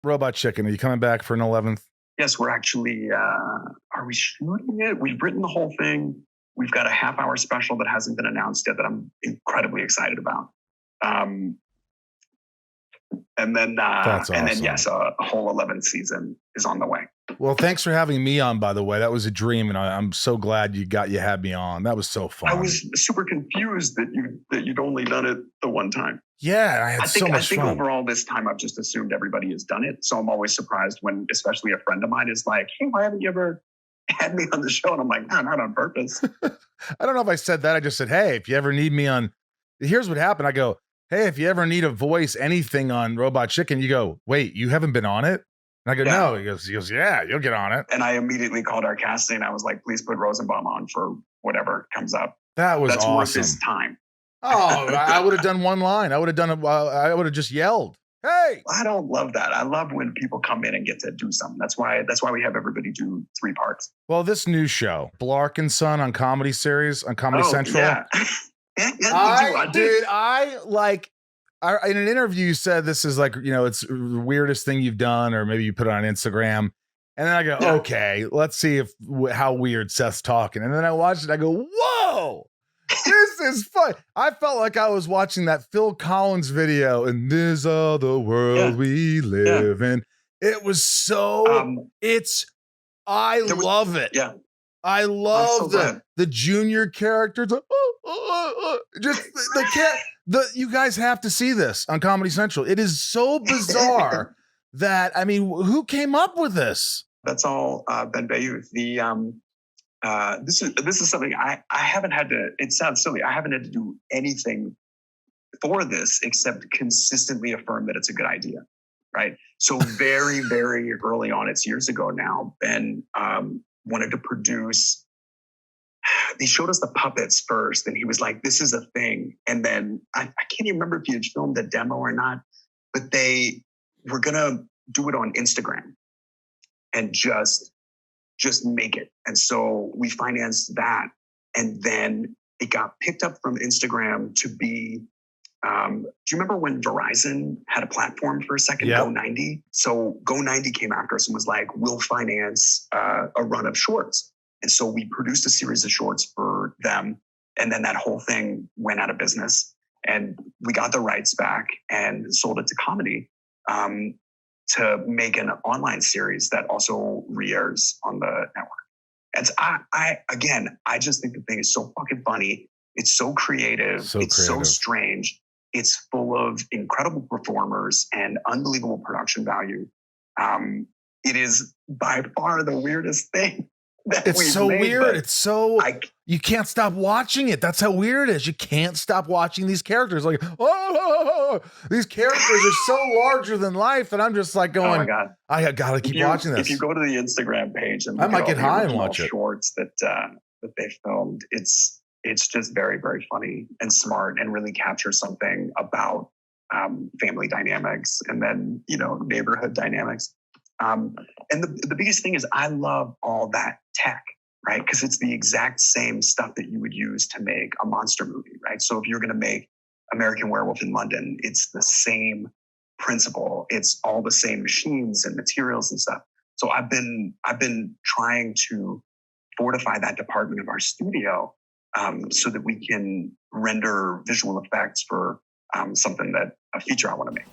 Robot Chicken, are you coming back for an 11th? Yes, we're actually, are we shooting it? We've written the whole thing. We've got a half-hour special that hasn't been announced yet that I'm incredibly excited about. And then, That's awesome. And then, yes, a whole 11th season is on the way. Well, thanks for having me on, by the way. That was a dream, and I'm so glad you had me on. That was so fun. I was super confused that you'd only done it the one time. Yeah, I think fun. Overall this time I've just assumed everybody has done it. So I'm always surprised when, especially a friend of mine is like, hey, why haven't you ever had me on the show? And I'm like, no, not on purpose. I don't know if I said that. I just said, hey, if you ever need me on, here's what happened. I go, hey, if you ever need a voice, anything on Robot Chicken, you go, wait, you haven't been on it? And I go, no. He goes, yeah, you'll get on it. And I immediately called our casting. I was like, please put Rosenbaum on for whatever comes up. That's awesome. Worth his time. Oh, I would have done one line. I would have just yelled, hey. I don't love that. I love when people come in and get to do something. That's why we have everybody do 3 parts. Well, this new show, Blark and Son on Comedy Central. Yeah. In an interview, you said this is like, it's the weirdest thing you've done, or maybe you put it on Instagram. And then I go, okay, let's see how weird Seth's talking. And then I watched it. I go, whoa, this is fun. I felt like I was watching that Phil Collins video, and this other world we live in. It was so, I love it. Yeah. I love the junior characters. You guys have to see this on Comedy Central. It is so bizarre that, who came up with this? That's all Ben Bayouth. This is something I haven't had to, it sounds silly, I haven't had to do anything for this except consistently affirm that it's a good idea, right? So very, very early on, it's years ago now, Ben wanted to produce, they showed us the puppets first, and he was like, this is a thing. And then I can't even remember if he had filmed a demo or not, but they were going to do it on Instagram and just make it. And so we financed that. And then it got picked up from Instagram to be, do you remember when Verizon had a platform for a second, yep. Go90? So Go90 came after us and was like, we'll finance a run of shorts. And so we produced a series of shorts for them. And then that whole thing went out of business. And we got the rights back and sold it to Comedy to make an online series that also re-airs on the network. And I just think the thing is so fucking funny. It's so creative. So strange. It's full of incredible performers and unbelievable production value. It is by far the weirdest thing. It's so weird. It's so, you can't stop watching it. That's how weird it is. You can't stop watching these characters. Like, these characters are so larger than life that I'm just like going, oh my God, I gotta keep watching this. If you go to the Instagram page and I might get high and watch it. Shorts that they filmed, it's just very, very funny and smart and really captures something about family dynamics and then, neighborhood dynamics. And the biggest thing is I love all that tech, right? Because it's the exact same stuff that you would use to make a monster movie, right? So if you're going to make American Werewolf in London, it's the same principle. It's all the same machines and materials and stuff. So I've been trying to fortify that department of our studio so that we can render visual effects for a feature I want to make.